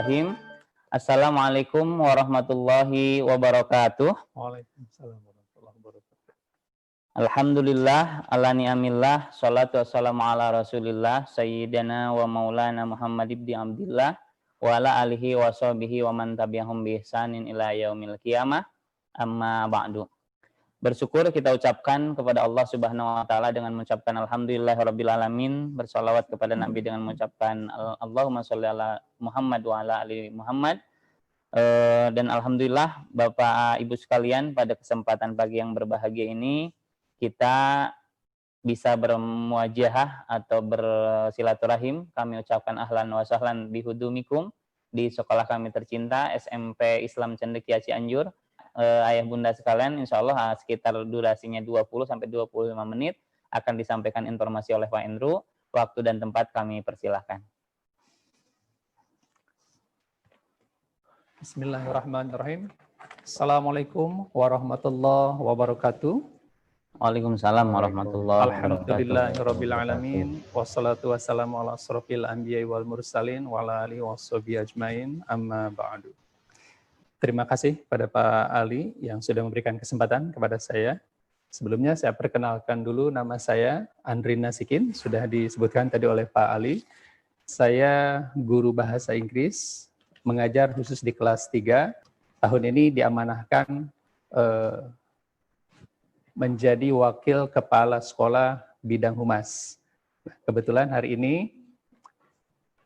Bismillahirrahmanirrahim. Assalamualaikum warahmatullahi wabarakatuh. Waalaikumsalam warahmatullahi wabarakatuh. Alhamdulillah, ala ni'amillah, salatu wassalamu ala rasulillah, sayyidina wa maulana Muhammad ibn Abdillah, wa ala alihi wa sahbihi wa man tabi'ahum bi ihsanin ila yaumil qiyamah, amma ba'du. Bersyukur kita ucapkan kepada Allah Subhanahu wa taala dengan mengucapkan alhamdulillahirabbil alamin, bersalawat kepada Nabi dengan mengucapkan Allahumma sholli ala Muhammad wa ala ali Muhammad. Dan alhamdulillah Bapak Ibu sekalian, pada kesempatan pagi yang berbahagia ini kita bisa bermuajahah atau bersilaturahim. Kami ucapkan ahlan wa sahlan bihudumikum di sekolah kami tercinta SMP Islam Cendekia Cianjur. Ayah bunda sekalian, insya Allah sekitar durasinya 20-25 menit akan disampaikan informasi oleh Pak Indru. Waktu dan tempat kami persilahkan. Bismillahirrahmanirrahim. Assalamualaikum warahmatullahi wabarakatuh. Waalaikumsalam warahmatullahi wabarakatuh. Alhamdulillahirabbil alamin, wassalatu wassalamu ala asrofil anbiya'i wal mursalin wa ala alihi washabihi ajmain, amma ba'du. Terima kasih pada Pak Ali yang sudah memberikan kesempatan kepada saya. Sebelumnya saya perkenalkan dulu, nama saya Andri Nasikin, sudah disebutkan tadi oleh Pak Ali. Saya guru bahasa Inggris, mengajar khusus di kelas 3. Tahun ini diamanahkan menjadi wakil kepala sekolah bidang humas. Kebetulan hari ini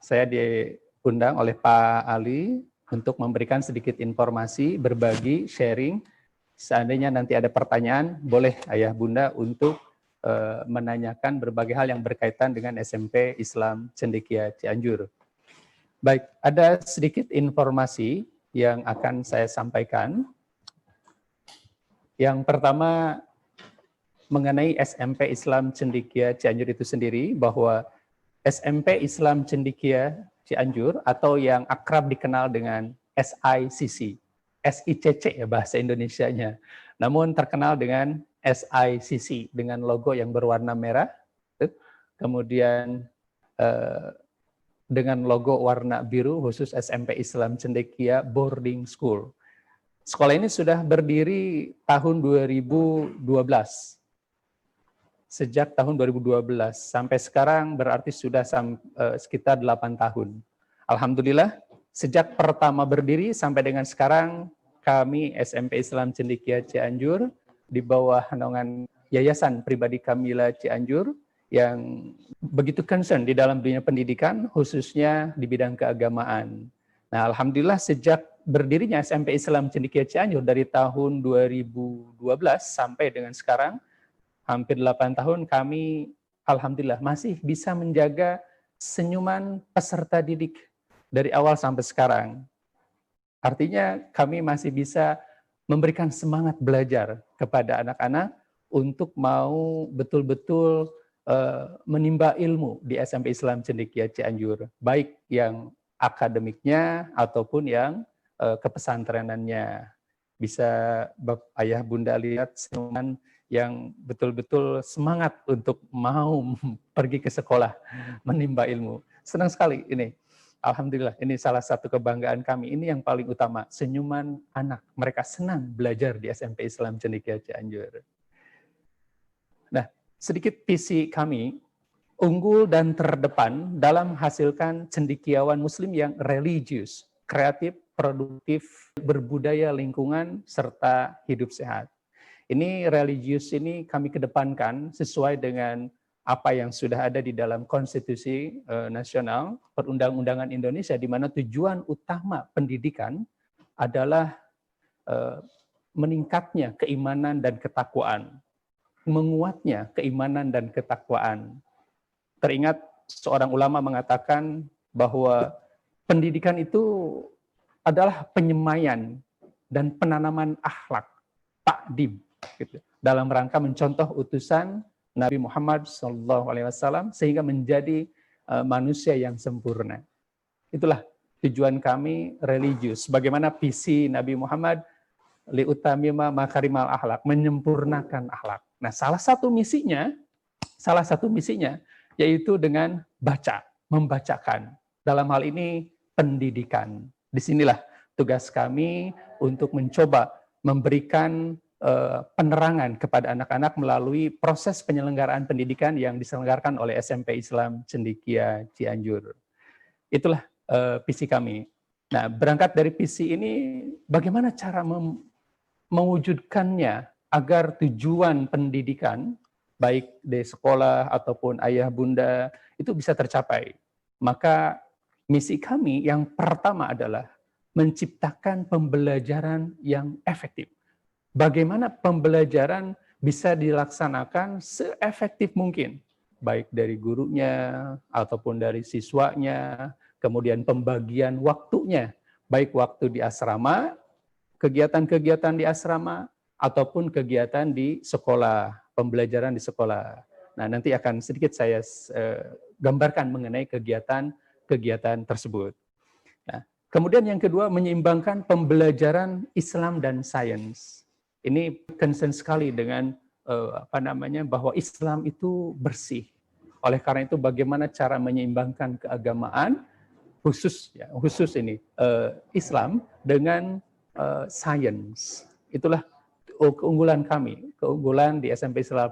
saya diundang oleh Pak Ali untuk memberikan sedikit informasi, berbagi, sharing. Seandainya nanti ada pertanyaan, boleh ayah bunda untuk menanyakan berbagai hal yang berkaitan dengan SMP Islam Cendekia Cianjur. Baik, ada sedikit informasi yang akan saya sampaikan. Yang pertama, mengenai SMP Islam Cendekia Cianjur itu sendiri, bahwa SMP Islam Cendekia Cianjur atau yang akrab dikenal dengan SICC, SICC ya bahasa Indonesianya, namun terkenal dengan SICC dengan logo yang berwarna merah, kemudian dengan logo warna biru khusus SMP Islam Cendekia Boarding School. Sekolah ini sudah berdiri tahun 2012. Sejak tahun 2012 sampai sekarang berarti sudah sekitar 8 tahun. Alhamdulillah, sejak pertama berdiri sampai dengan sekarang, kami SMP Islam Cendekia Cianjur di bawah naungan Yayasan Pribadi Kamila Cianjur yang begitu concern di dalam dunia pendidikan, khususnya di bidang keagamaan. Nah, alhamdulillah sejak berdirinya SMP Islam Cendekia Cianjur dari tahun 2012 sampai dengan sekarang, hampir 8 tahun, kami alhamdulillah masih bisa menjaga senyuman peserta didik dari awal sampai sekarang. Artinya kami masih bisa memberikan semangat belajar kepada anak-anak untuk mau betul-betul menimba ilmu di SMP Islam Cendekia Cianjur, baik yang akademiknya ataupun yang kepesantrenannya. Bisa ayah bunda lihat senyuman yang betul-betul semangat untuk mau pergi ke sekolah, menimba ilmu. Senang sekali ini. Alhamdulillah, ini salah satu kebanggaan kami. Ini yang paling utama, senyuman anak. Mereka senang belajar di SMP Islam Cendekia Cianjur. Nah, sedikit visi kami, unggul dan terdepan dalam menghasilkan cendekiawan muslim yang religius, kreatif, produktif, berbudaya lingkungan, serta hidup sehat. Ini religius ini kami kedepankan sesuai dengan apa yang sudah ada di dalam konstitusi nasional, perundang-undangan Indonesia, di mana tujuan utama pendidikan adalah meningkatnya keimanan dan ketakwaan, menguatnya keimanan dan ketakwaan. Teringat seorang ulama mengatakan bahwa pendidikan itu adalah penyemaian dan penanaman akhlak, takdim, gitu, dalam rangka mencontoh utusan Nabi Muhammad SAW sehingga menjadi manusia yang sempurna. Itulah tujuan kami religius. Bagaimana visi Nabi Muhammad, liutamima makarimal akhlak, menyempurnakan akhlak. Nah, salah satu misinya yaitu dengan baca, membacakan. Dalam hal ini pendidikan. Disinilah tugas kami untuk mencoba memberikan penerangan kepada anak-anak melalui proses penyelenggaraan pendidikan yang diselenggarakan oleh SMP Islam Cendekia Cianjur. Itulah visi kami. Nah, berangkat dari visi ini, bagaimana cara mewujudkannya agar tujuan pendidikan, baik di sekolah ataupun ayah bunda, itu bisa tercapai. Maka misi kami yang pertama adalah menciptakan pembelajaran yang efektif. Bagaimana pembelajaran bisa dilaksanakan seefektif mungkin, baik dari gurunya ataupun dari siswanya, kemudian pembagian waktunya, baik waktu di asrama, kegiatan-kegiatan di asrama, ataupun kegiatan di sekolah, pembelajaran di sekolah. Nah, nanti akan sedikit saya gambarkan mengenai kegiatan tersebut. Nah, kemudian yang kedua, menyeimbangkan pembelajaran Islam dan sains. Ini concern sekali dengan bahwa Islam itu bersih. Oleh karena itu, bagaimana cara menyeimbangkan keagamaan, khusus ini Islam dengan sains. Itulah keunggulan kami, keunggulan di SMP Islam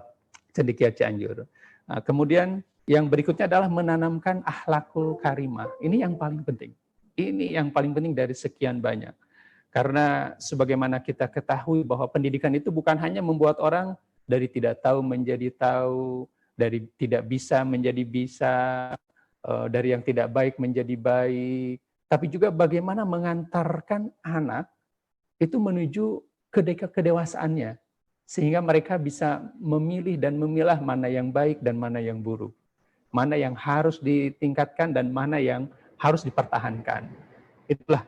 Cendekia Cianjur. Nah, kemudian yang berikutnya adalah menanamkan akhlakul karimah. Ini yang paling penting. Ini yang paling penting dari sekian banyak. Karena sebagaimana kita ketahui bahwa pendidikan itu bukan hanya membuat orang dari tidak tahu menjadi tahu, dari tidak bisa menjadi bisa, dari yang tidak baik menjadi baik, tapi juga bagaimana mengantarkan anak itu menuju kedewasaannya, sehingga mereka bisa memilih dan memilah mana yang baik dan mana yang buruk, mana yang harus ditingkatkan dan mana yang harus dipertahankan. Itulah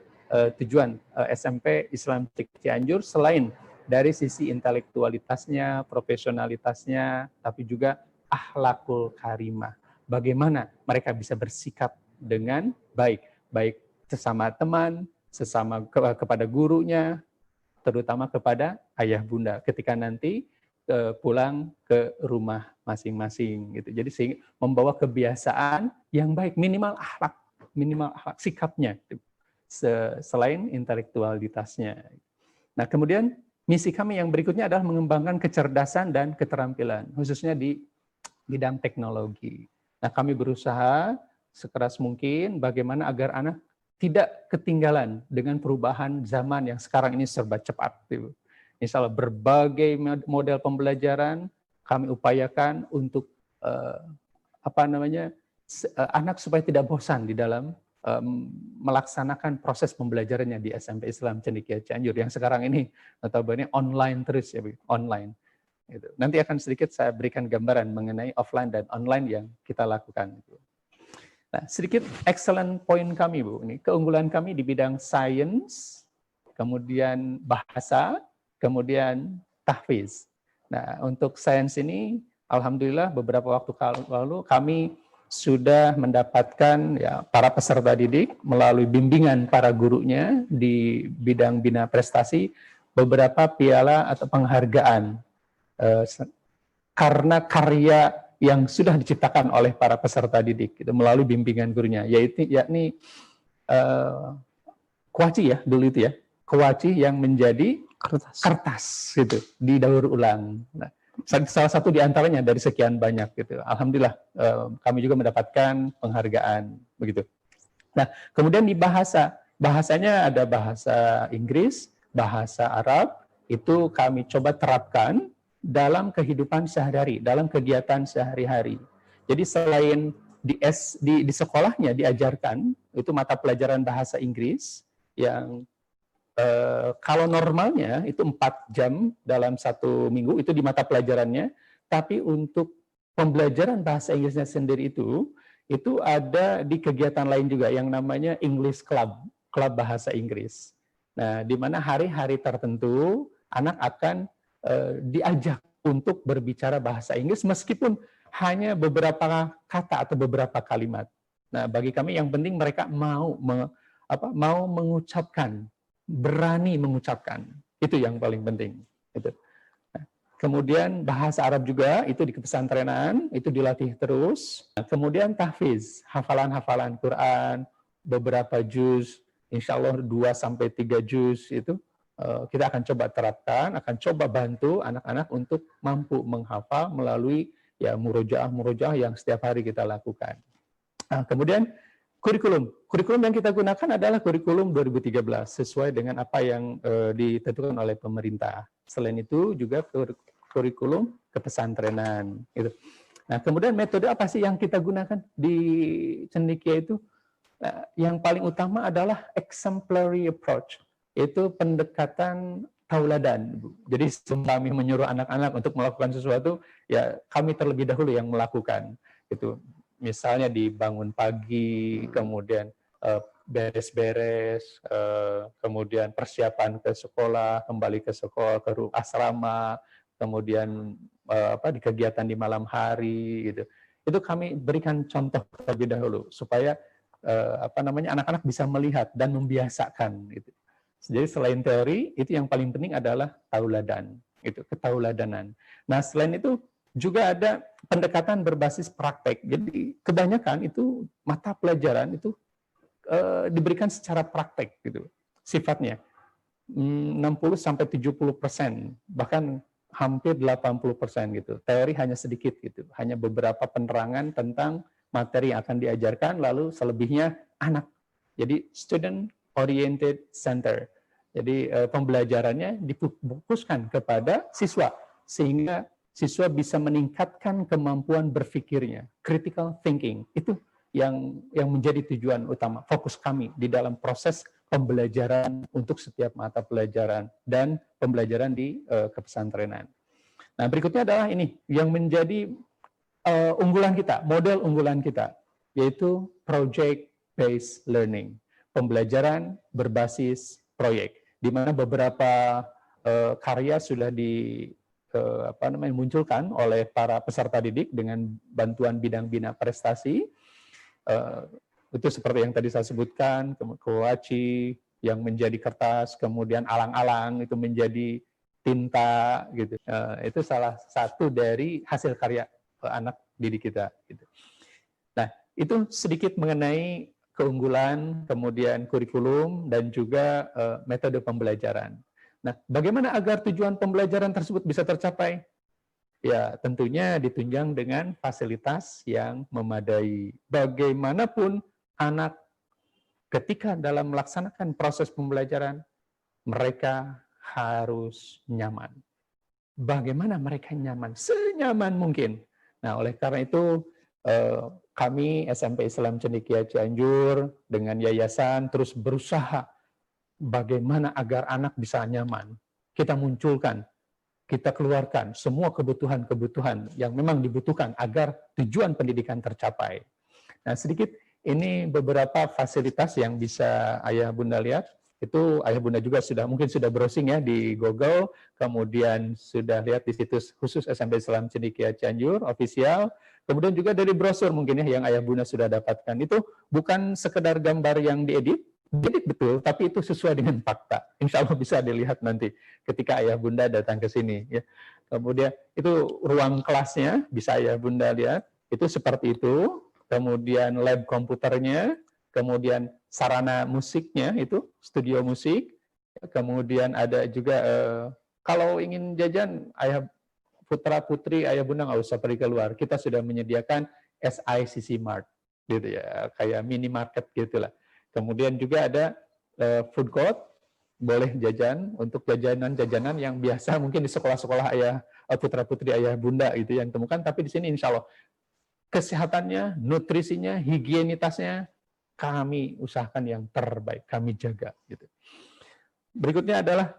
tujuan SMP Islam Cianjur, selain dari sisi intelektualitasnya, profesionalitasnya, tapi juga akhlakul karimah. Bagaimana mereka bisa bersikap dengan baik, baik sesama teman, sesama kepada gurunya, terutama kepada ayah bunda ketika nanti pulang ke rumah masing-masing gitu. Jadi membawa kebiasaan yang baik, minimal akhlak sikapnya gitu. Selain intelektualitasnya. Nah, kemudian misi kami yang berikutnya adalah mengembangkan kecerdasan dan keterampilan, khususnya di bidang teknologi. Nah, kami berusaha sekeras mungkin bagaimana agar anak tidak ketinggalan dengan perubahan zaman yang sekarang ini serba cepat. Misalnya berbagai model pembelajaran kami upayakan untuk anak supaya tidak bosan di dalam melaksanakan proses pembelajarannya di SMP Islam Cendekia Cianjur yang sekarang ini notabene online terus ya, online. Gitu. Nanti akan sedikit saya berikan gambaran mengenai offline dan online yang kita lakukan. Nah, sedikit excellent point kami, Bu. Ini keunggulan kami di bidang sains, kemudian bahasa, kemudian tahfiz. Nah, untuk sains ini, alhamdulillah beberapa waktu lalu kami sudah mendapatkan para peserta didik melalui bimbingan para gurunya di bidang bina prestasi beberapa piala atau penghargaan karena karya yang sudah diciptakan oleh para peserta didik itu melalui bimbingan gurunya, yakni kuaci ya dulu itu ya, kuaci yang menjadi kertas gitu didaur ulang. Nah, salah satu di antaranya dari sekian banyak gitu. Alhamdulillah kami juga mendapatkan penghargaan begitu. Nah, kemudian di bahasanya ada bahasa Inggris, bahasa Arab, itu kami coba terapkan dalam kehidupan sehari-hari, dalam kegiatan sehari-hari. Jadi selain di sekolahnya diajarkan itu mata pelajaran bahasa Inggris yang kalau normalnya itu 4 jam dalam 1 minggu itu di mata pelajarannya, tapi untuk pembelajaran bahasa Inggrisnya sendiri itu ada di kegiatan lain juga yang namanya English Club, klub bahasa Inggris. Nah, di mana hari-hari tertentu anak akan diajak untuk berbicara bahasa Inggris meskipun hanya beberapa kata atau beberapa kalimat. Nah, bagi kami yang penting mereka mau mengucapkan, berani mengucapkan, itu yang paling penting. Itu. Nah, kemudian bahasa Arab juga itu di pesantrenan itu dilatih terus. Nah, kemudian tahfiz, hafalan-hafalan Quran, beberapa juz, insya Allah 2-3 juz itu kita akan coba terapkan, akan coba bantu anak-anak untuk mampu menghafal melalui ya murojaah yang setiap hari kita lakukan. Nah, kemudian kurikulum yang kita gunakan adalah kurikulum 2013 sesuai dengan apa yang ditentukan oleh pemerintah. Selain itu juga kurikulum kepesantrenan. Gitu. Nah, kemudian metode apa sih yang kita gunakan di cendekia itu? Yang paling utama adalah exemplary approach, itu pendekatan tauladan. Jadi kami menyuruh anak-anak untuk melakukan sesuatu, ya kami terlebih dahulu yang melakukan. Itu misalnya dibangun pagi, kemudian beres-beres, kemudian persiapan ke sekolah, kembali ke sekolah, ke asrama, kemudian di kegiatan di malam hari, gitu. Itu kami berikan contoh terlebih dahulu supaya anak-anak bisa melihat dan membiasakan gitu. Jadi selain teori, itu yang paling penting adalah tauladan, itu ketauladanan. Nah, selain itu juga ada pendekatan berbasis praktek. Jadi kebanyakan itu mata pelajaran itu diberikan secara praktek gitu. Sifatnya 60-70%, bahkan hampir 80% gitu. Teori hanya sedikit gitu. Hanya beberapa penerangan tentang materi yang akan diajarkan, lalu selebihnya anak. Jadi student oriented center. Jadi pembelajarannya difokuskan kepada siswa sehingga siswa bisa meningkatkan kemampuan berpikirnya, critical thinking. Itu yang menjadi tujuan utama, fokus kami di dalam proses pembelajaran untuk setiap mata pelajaran dan pembelajaran di kepesantrenan. Nah, berikutnya adalah ini yang menjadi unggulan kita, model unggulan kita, yaitu project-based learning, pembelajaran berbasis proyek, di mana beberapa karya sudah dimunculkan oleh para peserta didik dengan bantuan bidang bina prestasi. Itu seperti yang tadi saya sebutkan, Kowachi yang menjadi kertas, kemudian alang-alang itu menjadi tinta, gitu. Itu salah satu dari hasil karya anak didik kita. Gitu. Nah, itu sedikit mengenai keunggulan, kemudian kurikulum, dan juga metode pembelajaran. Nah, bagaimana agar tujuan pembelajaran tersebut bisa tercapai? Ya, tentunya ditunjang dengan fasilitas yang memadai. Bagaimanapun anak ketika dalam melaksanakan proses pembelajaran, mereka harus nyaman. Bagaimana mereka nyaman? Senyaman mungkin. Nah, oleh karena itu, kami SMP Islam Cendekia Cianjur dengan yayasan terus berusaha bagaimana agar anak bisa nyaman. Kita munculkan, kita keluarkan semua kebutuhan-kebutuhan yang memang dibutuhkan agar tujuan pendidikan tercapai. Nah, sedikit ini beberapa fasilitas yang bisa Ayah Bunda lihat. Itu Ayah Bunda juga mungkin sudah browsing ya di Google, kemudian sudah lihat di situs khusus SMP Islam Cendekia Cianjur official, kemudian juga dari brosur mungkin ya yang Ayah Bunda sudah dapatkan. Itu bukan sekedar gambar yang diedit betul, tapi itu sesuai dengan fakta. Insya Allah bisa dilihat nanti ketika Ayah Bunda datang ke sini. Ya. Kemudian itu ruang kelasnya, bisa Ayah Bunda lihat, itu seperti itu. Kemudian lab komputernya, kemudian sarana musiknya itu studio musik, kemudian ada juga kalau ingin jajan Ayah putra putri Ayah Bunda nggak usah pergi keluar, kita sudah menyediakan SICC Mart gitu ya, kayak minimarket gitulah. Kemudian juga ada food court, boleh jajan untuk jajanan-jajanan yang biasa mungkin di sekolah-sekolah Ayah putra putri Ayah Bunda gitu yang temukan, tapi di sini insya Allah kesehatannya, nutrisinya, higienitasnya kami usahakan yang terbaik, kami jaga. Gitu. Berikutnya adalah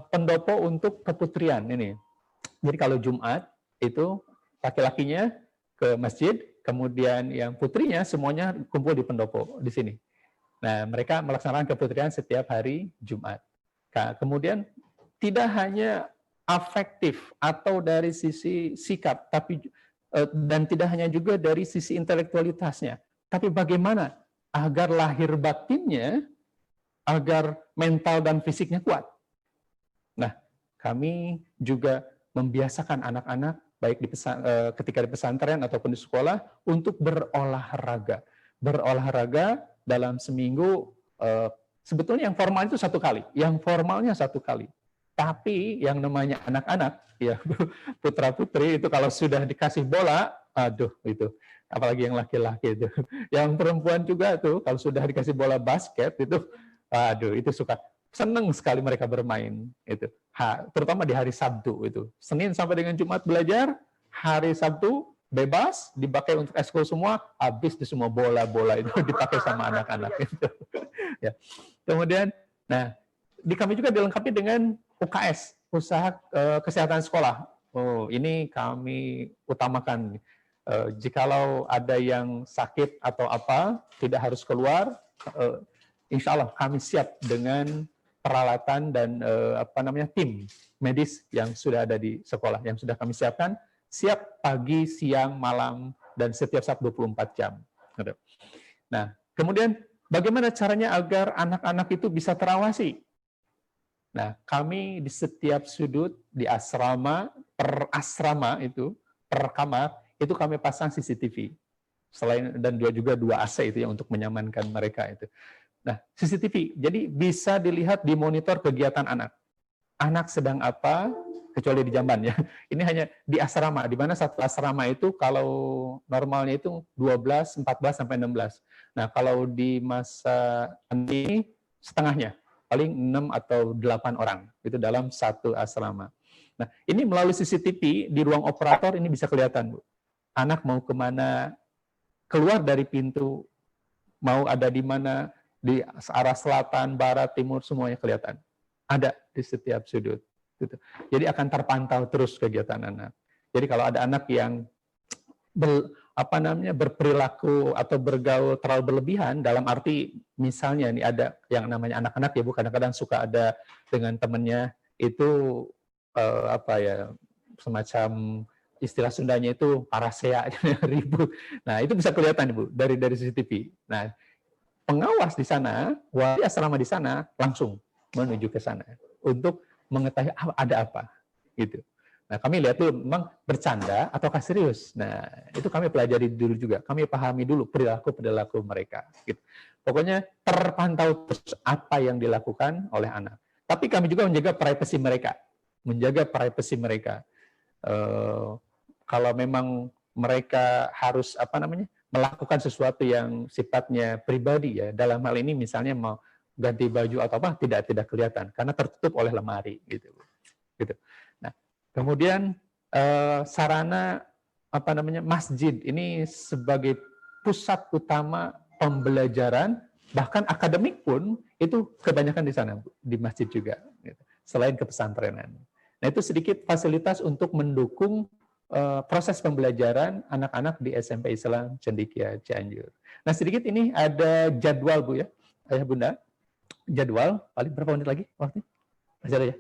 pendopo untuk keputrian ini. Jadi kalau Jumat itu laki-lakinya ke masjid, kemudian yang putrinya semuanya kumpul di pendopo di sini. Nah, mereka melaksanakan keputrian setiap hari Jumat. Nah, kemudian tidak hanya afektif atau dari sisi sikap, tapi dan tidak hanya juga dari sisi intelektualitasnya, tapi bagaimana agar lahir batinnya, agar mental dan fisiknya kuat. Nah, kami juga membiasakan anak-anak, baik ketika di pesantren ataupun di sekolah, untuk berolahraga. Berolahraga dalam seminggu sebetulnya yang formal itu 1 kali, yang formalnya 1 kali. Tapi yang namanya anak-anak, ya putra-putri itu kalau sudah dikasih bola, aduh itu, apalagi yang laki-laki itu. Yang perempuan juga tuh kalau sudah dikasih bola basket itu, aduh itu suka seneng sekali mereka bermain itu. Terutama di hari Sabtu itu. Senin sampai dengan Jumat belajar, hari Sabtu bebas dipakai untuk ekskul semua, habis di semua bola-bola itu dipakai sama anak-anak itu. Ya. Kemudian, nah di kami juga dilengkapi dengan UKS, usaha kesehatan sekolah. Oh, ini kami utamakan. Jikalau ada yang sakit atau apa, tidak harus keluar, insya Allah kami siap dengan peralatan dan tim medis yang sudah ada di sekolah, yang sudah kami siapkan, siap pagi, siang, malam, dan setiap saat 24 jam. Nah, kemudian bagaimana caranya agar anak-anak itu bisa terawasi? Nah, kami di setiap sudut, di asrama, per asrama itu, per kamar, itu kami pasang CCTV. Dan juga 2 AC itu ya untuk menyamankan mereka itu. Nah, CCTV, jadi bisa dilihat di monitor kegiatan anak. Anak sedang apa, kecuali di Jamban ya. Ini hanya di asrama, di mana satu asrama itu kalau normalnya itu 12, 14, sampai 16. Nah, kalau di masa ini setengahnya, paling 6 atau 8 orang, itu dalam satu asrama. Nah, ini melalui CCTV di ruang operator ini bisa kelihatan, Bu. Anak mau kemana, keluar dari pintu, mau ada di mana, di arah selatan, barat, timur, semuanya kelihatan. Ada di setiap sudut. Gitu. Jadi akan terpantau terus kegiatan anak. Jadi kalau ada anak yang berperilaku atau bergaul terlalu berlebihan, dalam arti misalnya nih ada yang namanya anak-anak ya Bu, kadang-kadang suka ada dengan temannya itu semacam istilah Sundanya itu parasea, ribut. Nah, itu bisa kelihatan Bu dari CCTV. Nah, pengawas di sana, wali asrama di sana langsung menuju ke sana untuk mengetahui ada apa gitu. Nah, kami lihat dulu memang bercanda ataukah serius. Nah, itu kami pelajari dulu juga. Kami pahami dulu perilaku mereka. Gitu. Pokoknya terpantau terus apa yang dilakukan oleh anak. Tapi kami juga menjaga privasi mereka. Kalau memang mereka harus melakukan sesuatu yang sifatnya pribadi ya. Dalam hal ini misalnya mau ganti baju atau apa tidak kelihatan karena tertutup oleh lemari gitu. Nah, kemudian sarana masjid ini sebagai pusat utama pembelajaran, bahkan akademik pun itu kebanyakan di sana, di masjid juga, gitu. Selain kepesantrenan. Nah, itu sedikit fasilitas untuk mendukung proses pembelajaran anak-anak di SMP Islam Cendekia Cianjur. Nah, sedikit ini ada jadwal Bu ya, Ayah Bunda. Jadwal, paling berapa menit lagi waktunya? Masih ada ya?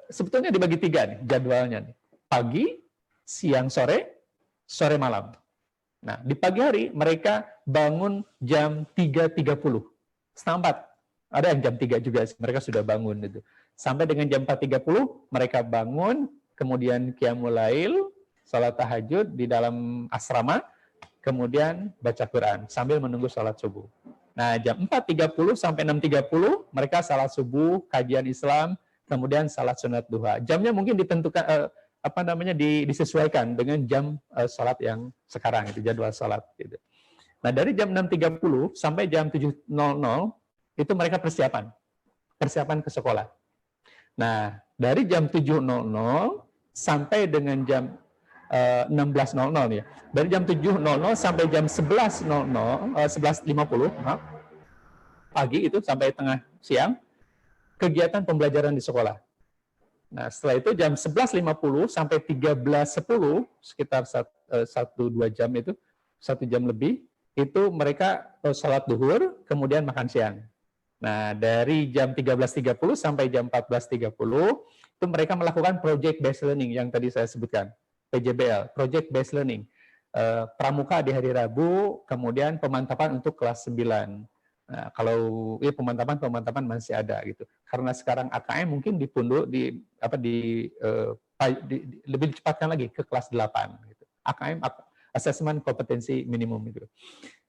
Sebetulnya dibagi 3 nih jadwalnya nih. Pagi, siang, sore, sore malam. Nah, di pagi hari mereka bangun jam 3.30. Setengah 4. Ada yang jam 3 juga, mereka sudah bangun itu. Sampai dengan jam 4.30 mereka bangun, kemudian qiyamul lail, salat tahajud di dalam asrama, kemudian baca Quran sambil menunggu salat subuh. Nah, jam 4.30 sampai 6.30 mereka salat subuh, kajian Islam, kemudian salat sunat duha. Jamnya mungkin ditentukan disesuaikan dengan jam salat yang sekarang itu jadwal salat gitu. Nah, dari jam 6.30 sampai jam 7.00 itu mereka persiapan ke sekolah. Nah, dari jam 7.00 sampai dengan jam 16.00 ya. Dari jam 7.00 sampai jam 11.00, 11.50 pagi itu sampai tengah siang kegiatan pembelajaran di sekolah. Nah, setelah itu jam 11.50 sampai 13.10 sekitar 1-2 jam itu, 1 jam lebih, itu mereka sholat duhur, kemudian makan siang. Nah, dari jam 13.30 sampai jam 14.30 itu mereka melakukan project based learning yang tadi saya sebutkan. PJBL, Project Based Learning. Pramuka di hari Rabu, kemudian pemantapan untuk kelas 9. Nah, kalau pemantapan masih ada gitu. Karena sekarang AKM mungkin lebih dicepatkan lagi ke kelas 8 gitu. AKM Assessment Kompetensi Minimum itu.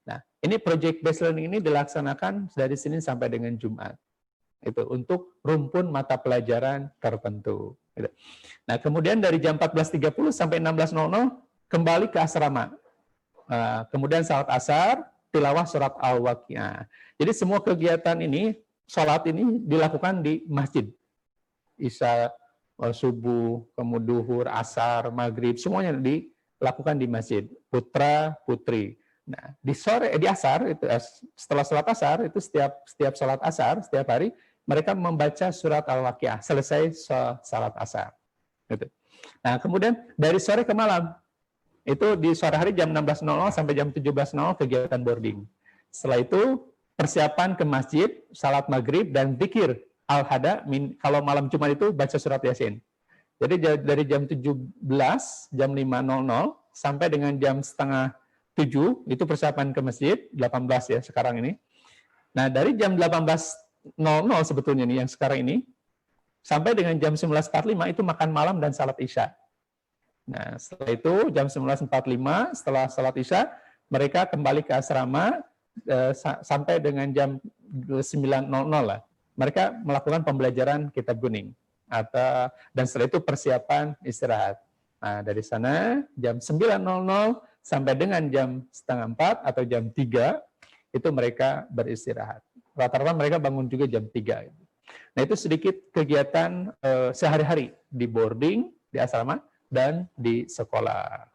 Nah, ini project based learning ini dilaksanakan dari Senin sampai dengan Jumat. Itu untuk rumpun mata pelajaran tertentu. Gitu. Nah, kemudian dari jam 14.30 sampai 16.00 kembali ke asrama. Kemudian salat asar, tilawah surat Al-Waqiah. Jadi semua kegiatan ini, sholat ini dilakukan di masjid. Isya, subuh, kemudian duhur, asar, maghrib, semuanya dilakukan di masjid. Putra, putri. Nah, di asar itu setelah sholat asar itu setiap sholat asar setiap hari mereka membaca surat Al-Waqiah selesai sholat asar. Gitu. Nah, kemudian dari sore ke malam itu di sore hari jam 16.00 sampai jam 17.00 kegiatan boarding. Setelah itu persiapan ke masjid, salat maghrib dan zikir al-hada. Kalau malam Jumat itu baca surat Yasin. Jadi dari jam 17, jam 5.00 sampai dengan jam setengah 7 itu persiapan ke masjid, 18 ya sekarang ini. Nah, dari jam 18.00 sebetulnya nih yang sekarang ini sampai dengan jam 19.45 itu makan malam dan salat Isya. Nah, setelah itu jam 19.45 setelah salat Isya mereka kembali ke asrama sampai dengan jam 9.00 lah. Mereka melakukan pembelajaran kitab kuning dan setelah itu persiapan istirahat. Nah, dari sana jam 9.00 sampai dengan jam setengah 4 atau jam 3 itu mereka beristirahat. Rata-rata mereka bangun juga jam 3. Nah, itu sedikit kegiatan sehari-hari di boarding, di asrama, dan di sekolah.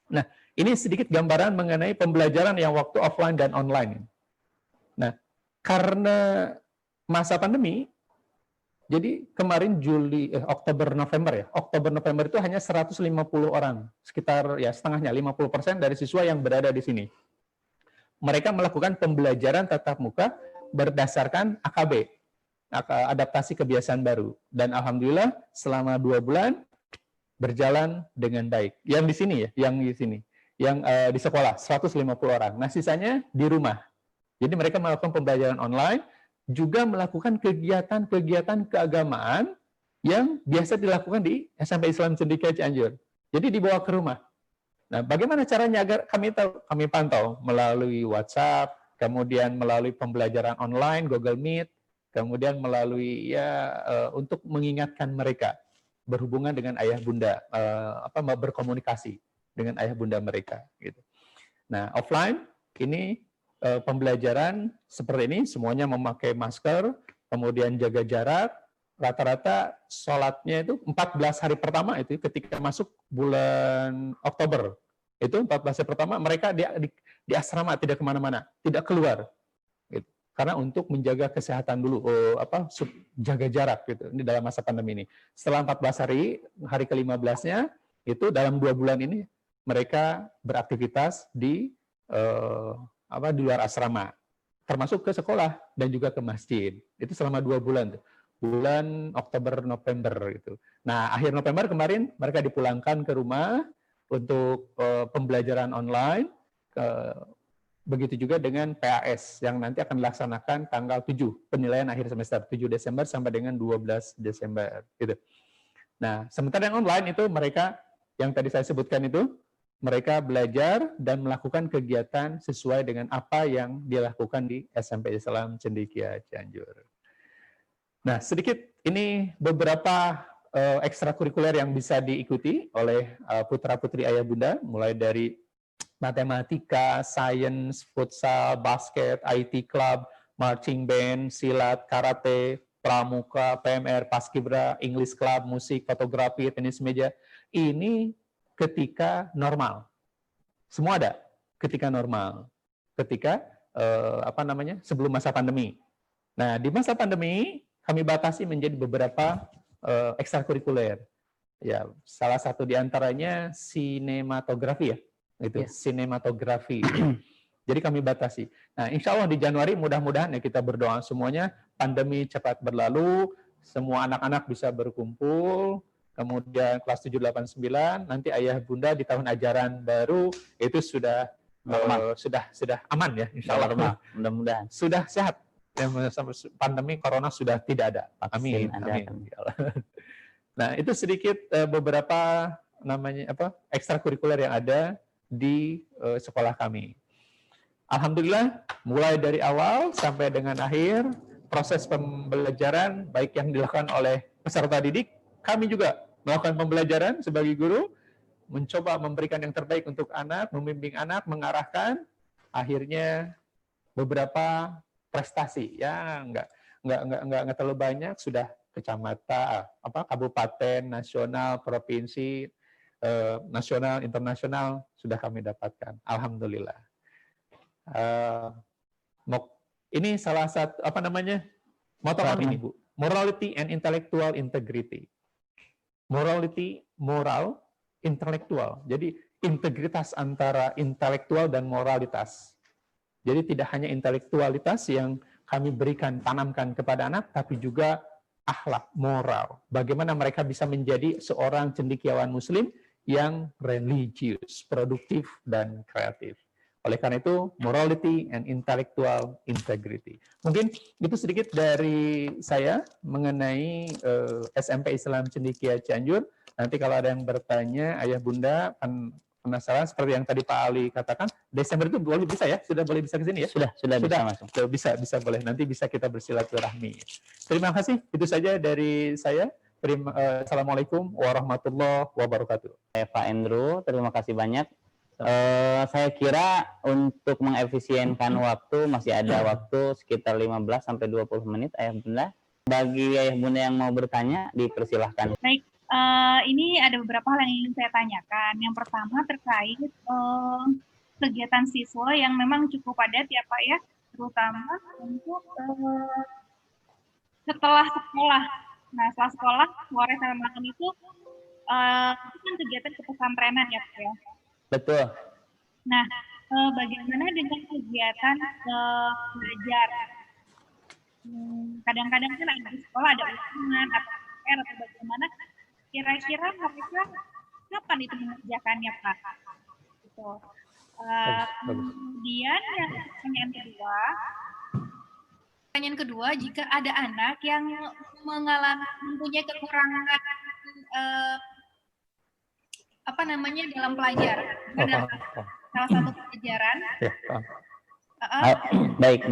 Nah, ini sedikit gambaran mengenai pembelajaran yang waktu offline dan online. Nah, karena masa pandemi, jadi kemarin Oktober-November itu hanya 150 orang, sekitar ya setengahnya, 50% dari siswa yang berada di sini. Mereka melakukan pembelajaran tatap muka berdasarkan AKB, adaptasi kebiasaan baru. Dan alhamdulillah selama 2 bulan berjalan dengan baik. Yang di sini ya, yang di sekolah 150 orang. Nah, sisanya di rumah. Jadi mereka melakukan pembelajaran online, juga melakukan kegiatan-kegiatan keagamaan yang biasa dilakukan di SMP Islam Cendekia Cianjur. Jadi dibawa ke rumah. Nah, bagaimana caranya agar kami pantau melalui WhatsApp, kemudian melalui pembelajaran online, Google Meet, kemudian melalui untuk mengingatkan mereka berhubungan dengan ayah bunda, berkomunikasi dengan ayah bunda mereka. Gitu. Nah, offline ini pembelajaran seperti ini, semuanya memakai masker, kemudian jaga jarak, rata-rata sholatnya itu 14 hari pertama itu ketika masuk bulan Oktober, itu 14 hari pertama mereka di asrama, tidak kemana-mana, tidak keluar. Gitu. Karena untuk menjaga kesehatan dulu, jaga jarak gitu, ini dalam masa pandemi ini. Setelah 14 hari ke-15-nya, itu dalam 2 bulan ini mereka beraktivitas di luar asrama, termasuk ke sekolah dan juga ke masjid. Itu selama 2 bulan, bulan Oktober, November gitu. Nah, akhir November kemarin mereka dipulangkan ke rumah untuk pembelajaran online. Begitu juga dengan PAS yang nanti akan dilaksanakan tanggal 7, penilaian akhir semester, 7 Desember sampai dengan 12 Desember. Gitu. Nah, sementara yang online itu mereka, yang tadi saya sebutkan itu, mereka belajar dan melakukan kegiatan sesuai dengan apa yang dilakukan di SMP Islam Cendekia Cianjur. Nah, sedikit ini beberapa ekstrakurikuler yang bisa diikuti oleh putra-putri ayah bunda, mulai dari matematika, sains, futsal, basket, IT club, marching band, silat, karate, pramuka, PMR, paskibra, English club, musik, fotografi, tenis meja. Ini ketika normal. Semua ada ketika normal. Ketika sebelum masa pandemi. Nah, di masa pandemi kami batasi menjadi beberapa ekstrakurikuler. Ya, salah satu di antaranya sinematografi ya. Itu sinematografi. Jadi kami batasi. Nah, insya Allah di Januari mudah-mudahan ya kita berdoa semuanya pandemi cepat berlalu, semua anak-anak bisa berkumpul, kemudian kelas 7, 8, 9, nanti ayah bunda di tahun ajaran baru itu sudah sudah aman ya, insya Allah. Mudah-mudahan. Sudah sehat. Pandemi corona sudah tidak ada. Amin. Amin. Nah, itu sedikit beberapa ekstrakurikuler yang ada di sekolah kami. Alhamdulillah, mulai dari awal sampai dengan akhir, proses pembelajaran, baik yang dilakukan oleh peserta didik, kami juga melakukan pembelajaran sebagai guru, mencoba memberikan yang terbaik untuk anak, membimbing anak, mengarahkan, akhirnya beberapa prestasi, ya nggak terlalu banyak, sudah kecamatan, kabupaten, nasional, provinsi, nasional, internasional, sudah kami dapatkan. Alhamdulillah. Ini salah satu moto kami nih, Bu. Morality and intellectual integrity. Morality, moral, intelektual. Jadi integritas antara intelektual dan moralitas. Jadi tidak hanya intelektualitas yang kami berikan, tanamkan kepada anak, tapi juga akhlak, moral. Bagaimana mereka bisa menjadi seorang cendekiawan muslim yang religius, produktif, dan kreatif. Oleh karena itu, morality and intellectual integrity. Mungkin itu sedikit dari saya mengenai SMP Islam Cendekia Cianjur. Nanti kalau ada yang bertanya, ayah bunda penasaran seperti yang tadi Pak Ali katakan, Desember itu boleh bisa ya? Sudah boleh bisa ke sini ya? Sudah bisa masuk. Bisa boleh. Nanti bisa kita bersilaturahmi. Terima kasih. Itu saja dari saya. Assalamualaikum warahmatullahi wabarakatuh. Pak Andrew, terima kasih banyak. Saya kira untuk mengefisienkan waktu masih ada waktu sekitar 15 sampai 20 menit ayah bunda. Bagi ayah bunda yang mau bertanya dipersilahkan. Baik, ini ada beberapa hal yang ingin saya tanyakan. Yang pertama terkait kegiatan siswa yang memang cukup padat ya Pak ya, terutama untuk setelah sekolah. Nah setelah sekolah sore sampai malam itu kan kegiatan kepesantrenan ya Pak ya. Betul. Nah, bagaimana dengan kegiatan belajar? Kadang-kadang kan ada di sekolah ada ulangan atau PR atau bagaimana? Kira-kira mereka kapan itu mengerjakannya, Pak? Gitu. Kemudian yang pertanyaan kedua, jika ada anak yang mempunyai kekurangan dalam pelajaran, salah satu pelajaran. Baik.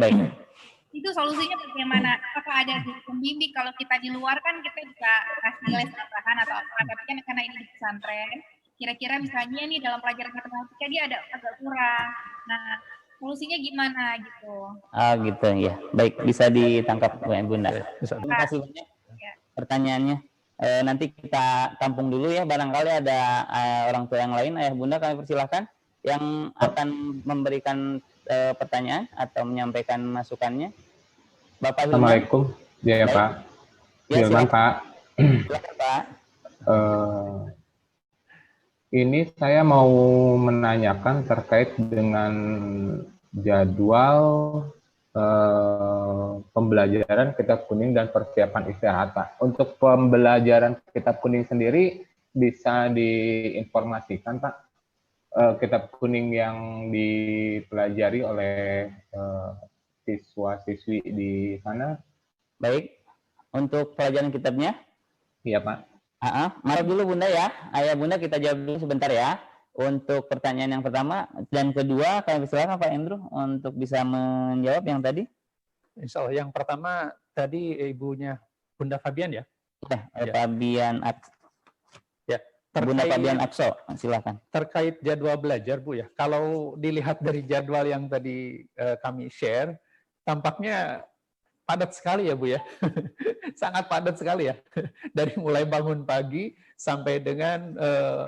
Itu solusinya bagaimana? Apakah ada pembimbing? Kalau kita di luar kan kita bisa kasih les tambahan atau apa? Tapi kan karena ini di pesantren, kira-kira misalnya nih dalam pelajaran matematika dia ada agak kurang. Nah, solusinya gimana gitu? Gitu ya. Baik, bisa ditangkap Bu Bunda. Terima kasih banyak pertanyaannya. Nanti kita tampung dulu ya, barangkali ada orang tua yang lain. Ayah bunda kami persilahkan yang akan memberikan pertanyaan atau menyampaikan masukannya. Bapak Hilman. Assalamualaikum. Ya Pak. Hilman Pak. Silakan Pak. Ini saya mau menanyakan terkait dengan jadwal pembelajaran kitab kuning dan persiapan istirahat, Pak. Untuk pembelajaran kitab kuning sendiri bisa diinformasikan, Pak, kitab kuning yang dipelajari oleh siswa-siswi di sana. Baik, untuk pelajaran kitabnya? Iya, Pak. Marah dulu Bunda ya. Ayah Bunda kita jawab dulu sebentar ya. Untuk pertanyaan yang pertama dan kedua, kami persilakan Pak Andrew untuk bisa menjawab yang tadi. Insya Allah. Yang pertama tadi ibunya Bunda Fabian ya? Fabian ya. Bunda Fabian Akso, silakan. Terkait jadwal belajar Bu ya. Kalau dilihat dari jadwal yang tadi kami share, tampaknya padat sekali ya Bu ya. Sangat padat sekali ya. Dari mulai bangun pagi sampai dengan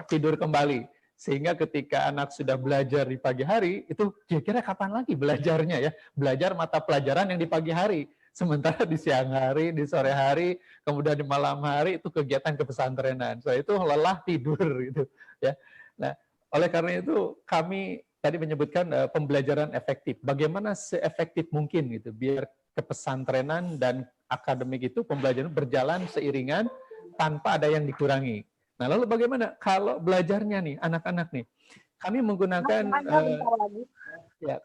tidur kembali. Sehingga ketika anak sudah belajar di pagi hari, itu kira-kira kapan lagi belajarnya ya? Belajar mata pelajaran yang di pagi hari. Sementara di siang hari, di sore hari, kemudian di malam hari itu kegiatan kepesantrenan. So itu lelah tidur gitu ya. Nah, oleh karena itu kami tadi menyebutkan pembelajaran efektif. Bagaimana seefektif mungkin gitu biar kepesantrenan dan akademik itu pembelajaran berjalan seiringan tanpa ada yang dikurangi. Nah, lalu bagaimana kalau belajarnya nih anak-anak nih? Kami menggunakan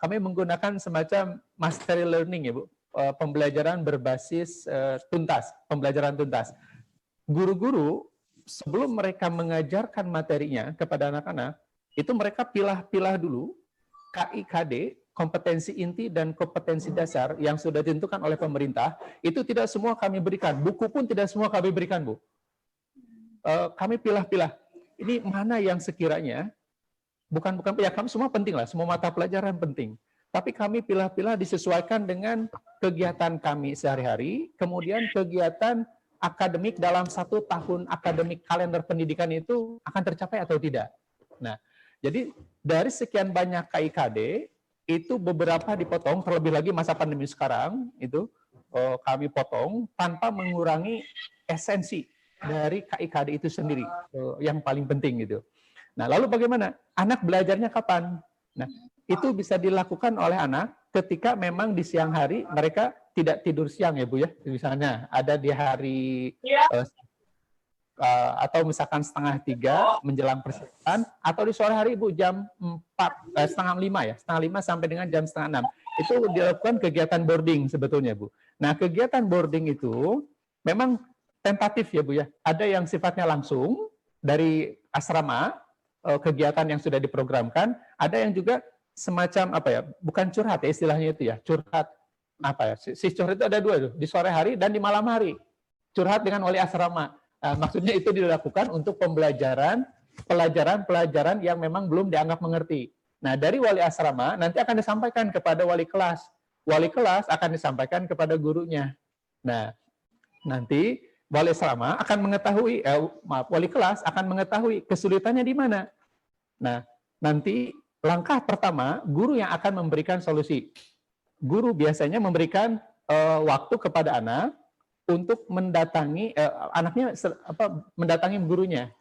kami menggunakan semacam mastery learning ya, Bu. Pembelajaran berbasis tuntas, pembelajaran tuntas. Guru-guru sebelum mereka mengajarkan materinya kepada anak-anak, itu mereka pilah-pilah dulu KIKD, kompetensi inti dan kompetensi dasar yang sudah ditentukan oleh pemerintah, itu tidak semua kami berikan. Buku pun tidak semua kami berikan, Bu. Kami pilah-pilah. Ini mana yang sekiranya, bukan ya kami semua penting lah, semua mata pelajaran penting. Tapi kami pilah-pilah disesuaikan dengan kegiatan kami sehari-hari, kemudian kegiatan akademik dalam 1 tahun akademik kalender pendidikan itu akan tercapai atau tidak. Nah, jadi dari sekian banyak KIKD, itu beberapa dipotong, terlebih lagi masa pandemi sekarang, itu kami potong tanpa mengurangi esensi dari KIKD itu sendiri, yang paling penting gitu. Nah, lalu bagaimana? Anak belajarnya kapan? Nah, itu bisa dilakukan oleh anak ketika memang di siang hari mereka tidak tidur siang ya Bu ya, misalnya ada di hari atau misalkan 2:30 menjelang persiapan, atau di sore hari Bu jam 4:30 ya, 4:30 sampai dengan jam 5:30. Itu dilakukan kegiatan boarding sebetulnya Bu. Nah, kegiatan boarding itu memang tentatif ya Bu ya. Ada yang sifatnya langsung dari asrama, kegiatan yang sudah diprogramkan, ada yang juga semacam apa ya, bukan curhat ya istilahnya itu ya, curhat apa ya, si curhat itu ada 2 tuh, di sore hari dan di malam hari. Curhat dengan wali asrama. Maksudnya itu dilakukan untuk pelajaran yang memang belum dianggap mengerti. Nah, dari wali asrama nanti akan disampaikan kepada wali kelas. Wali kelas akan disampaikan kepada gurunya. Nah, nanti wali asrama akan mengetahui, wali kelas akan mengetahui kesulitannya di mana. Nah, nanti langkah pertama, guru yang akan memberikan solusi. Guru biasanya memberikan waktu kepada anak untuk mendatangi mendatangi gurunya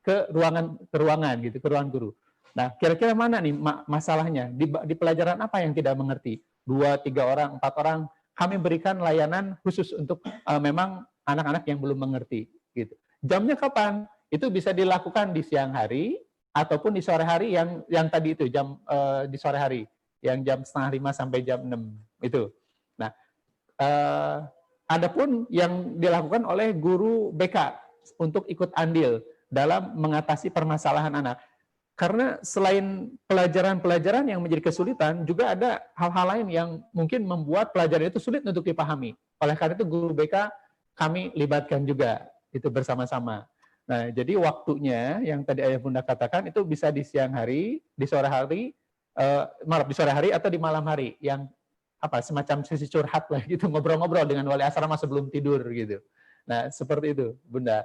ke ruangan gitu, ke ruangan guru. Nah, kira-kira mana nih masalahnya di pelajaran apa yang tidak mengerti? 2, 3 orang, 4 orang, kami berikan layanan khusus untuk memang anak-anak yang belum mengerti gitu. Jamnya kapan? Itu bisa dilakukan di siang hari ataupun di sore hari yang tadi itu di sore hari yang jam 4:30 sampai jam 6 itu. Nah, adapun yang dilakukan oleh guru BK untuk ikut andil dalam mengatasi permasalahan anak. Karena selain pelajaran-pelajaran yang menjadi kesulitan, juga ada hal-hal lain yang mungkin membuat pelajaran itu sulit untuk dipahami. Oleh karena itu guru BK kami libatkan juga itu bersama-sama. Nah, jadi waktunya yang tadi Ayah Bunda katakan itu bisa di siang hari, di sore hari, di sore hari atau di malam hari, yang semacam sesi curhat lah gitu, ngobrol-ngobrol dengan wali asrama sebelum tidur gitu. Nah, seperti itu, Bunda.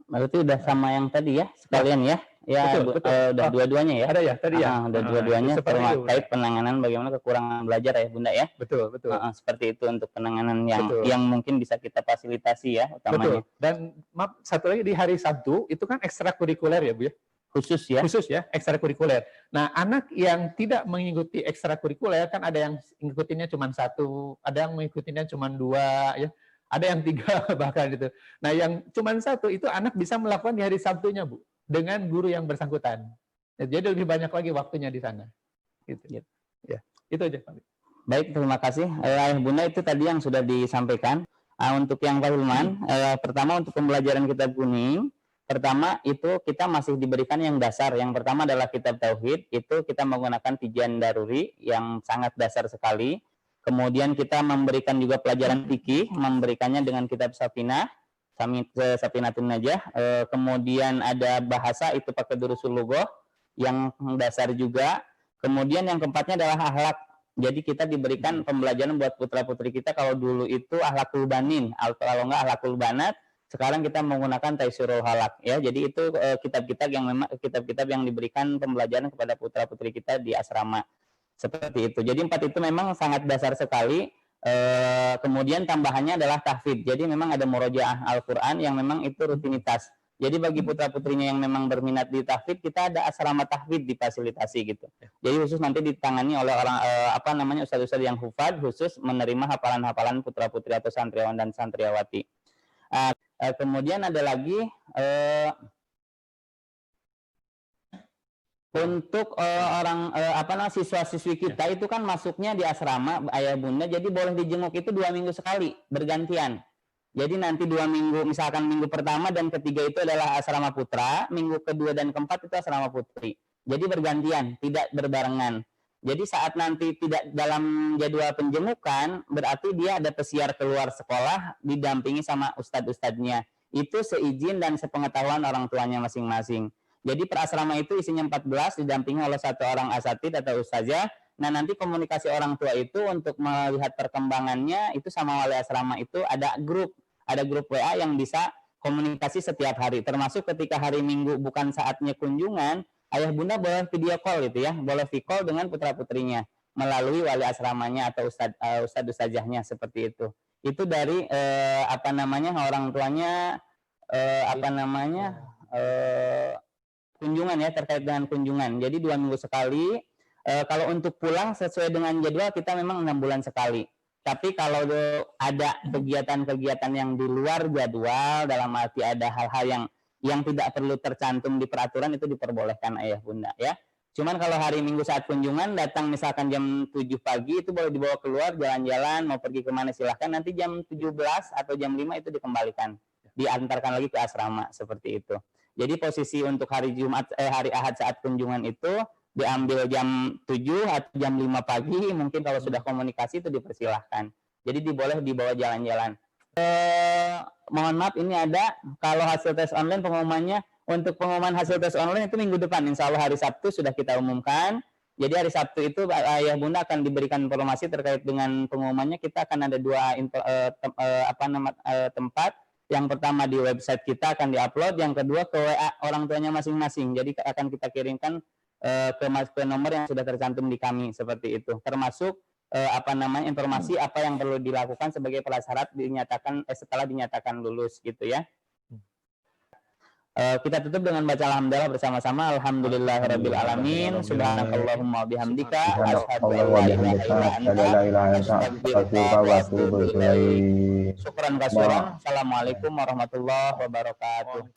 Berarti udah sama yang tadi ya, sekalian ya. Ya, betul. Udah dua-duanya ya. Ada ya, tadi ya. Udah dua-duanya terkait itu, penanganan bagaimana kekurangan belajar ya, Bunda ya. Betul. Seperti itu untuk penanganan yang mungkin bisa kita fasilitasi ya utamanya. Betul. Dan maaf, satu lagi di hari Sabtu itu kan ekstrakurikuler ya, Bu ya. Khusus ya, ekstrakurikuler. Nah, anak yang tidak mengikuti ekstrakurikuler kan ada yang mengikutinya cuma 1, ada yang mengikutinya cuma 2, ya, ada yang 3 bahkan itu. Nah, yang cuma 1 itu anak bisa melakukan di hari Sabtunya, Bu, dengan guru yang bersangkutan. Jadi lebih banyak lagi waktunya di sana. Gitu. Ya, itu aja. Baik, terima kasih. Ayah Bunda, itu tadi yang sudah disampaikan. Untuk yang Pak Hilman, pertama untuk pembelajaran kitab kuning. Pertama itu kita masih diberikan yang dasar. Yang pertama adalah kitab tauhid, itu kita menggunakan tijan daruri yang sangat dasar sekali. Kemudian kita memberikan juga pelajaran fikih, memberikannya dengan kitab Safinah, Safinatun Najah. Kemudian ada bahasa, itu pakai Durusul Lughah yang dasar juga. Kemudian yang keempatnya adalah akhlak. Jadi kita diberikan pembelajaran buat putra-putri kita. Kalau dulu itu akhlakul banin, kalau enggak akhlakul banat. Sekarang kita menggunakan Taisirul Halak ya. Jadi itu kitab-kitab yang memang kitab-kitab yang diberikan pembelajaran kepada putra-putri kita di asrama. Seperti itu. Jadi 4 itu memang sangat dasar sekali. Kemudian tambahannya adalah tahfidz. Jadi memang ada murojaah Al-Qur'an yang memang itu rutinitas. Jadi bagi putra-putrinya yang memang berminat di tahfidz, kita ada asrama tahfidz difasilitasi gitu. Jadi khusus nanti ditangani oleh orang ustadz-ustadz yang hufad, khusus menerima hafalan-hafalan putra-putri atau santriawan dan santriawati. Kemudian ada lagi untuk siswa-siswi kita itu kan masuknya di asrama Ayah Bunda, jadi boleh dijenguk itu 2 minggu sekali bergantian. Jadi nanti 2 minggu, misalkan minggu pertama dan ketiga itu adalah asrama putra, minggu kedua dan keempat itu asrama putri. Jadi bergantian, tidak berbarengan. Jadi saat nanti tidak dalam jadwal penjemukan, berarti dia ada pesiar keluar sekolah didampingi sama ustadz-ustadznya. Itu seizin dan sepengetahuan orang tuanya masing-masing. Jadi per asrama itu isinya 14, didampingi oleh satu orang asatid atau ustazah. Nah nanti komunikasi orang tua itu untuk melihat perkembangannya, itu sama wali asrama itu ada grup WA yang bisa komunikasi setiap hari. Termasuk ketika hari Minggu bukan saatnya kunjungan, ayah bunda boleh video call gitu ya, boleh video call dengan putra putrinya melalui wali asramanya atau ustadzahnya seperti itu. Itu dari orang tuanya kunjungan ya, terkait dengan kunjungan. Jadi 2 minggu sekali. Kalau untuk pulang sesuai dengan jadwal kita memang 6 bulan sekali. Tapi kalau ada kegiatan-kegiatan yang di luar jadwal, dalam arti ada hal-hal yang tidak perlu tercantum di peraturan, itu diperbolehkan ayah bunda ya. Cuman kalau hari Minggu saat kunjungan datang misalkan jam 7 pagi, itu boleh dibawa keluar jalan-jalan, mau pergi kemana silahkan, nanti jam 17 atau jam 5 itu dikembalikan, diantarkan lagi ke asrama seperti itu. Jadi posisi untuk hari hari Ahad saat kunjungan itu diambil jam 7 atau jam 5 pagi, mungkin kalau sudah komunikasi itu dipersilahkan. Jadi boleh dibawa jalan-jalan. Mohon maaf, ini ada kalau hasil tes online pengumumannya. Untuk pengumuman hasil tes online itu minggu depan, insya Allah hari Sabtu sudah kita umumkan. Jadi hari Sabtu itu ayah bunda akan diberikan informasi terkait dengan pengumumannya. Kita akan ada 2 tempat. Yang pertama di website kita akan diupload, yang kedua ke WA orang tuanya masing-masing. Jadi akan kita kirimkan ke nomor yang sudah tercantum di kami seperti itu. Termasuk informasi apa yang perlu dilakukan sebagai prasyarat setelah dinyatakan lulus gitu ya. Kita tutup dengan baca alhamdulillah bersama-sama. Alhamdulillahirabbil alamin. Subhanakallahumma bihamdika asyhadu an la ilaha illa anta astaghfiruka wa atubu ilaik. Syukran kasiran. Assalamualaikum warahmatullahi wabarakatuh.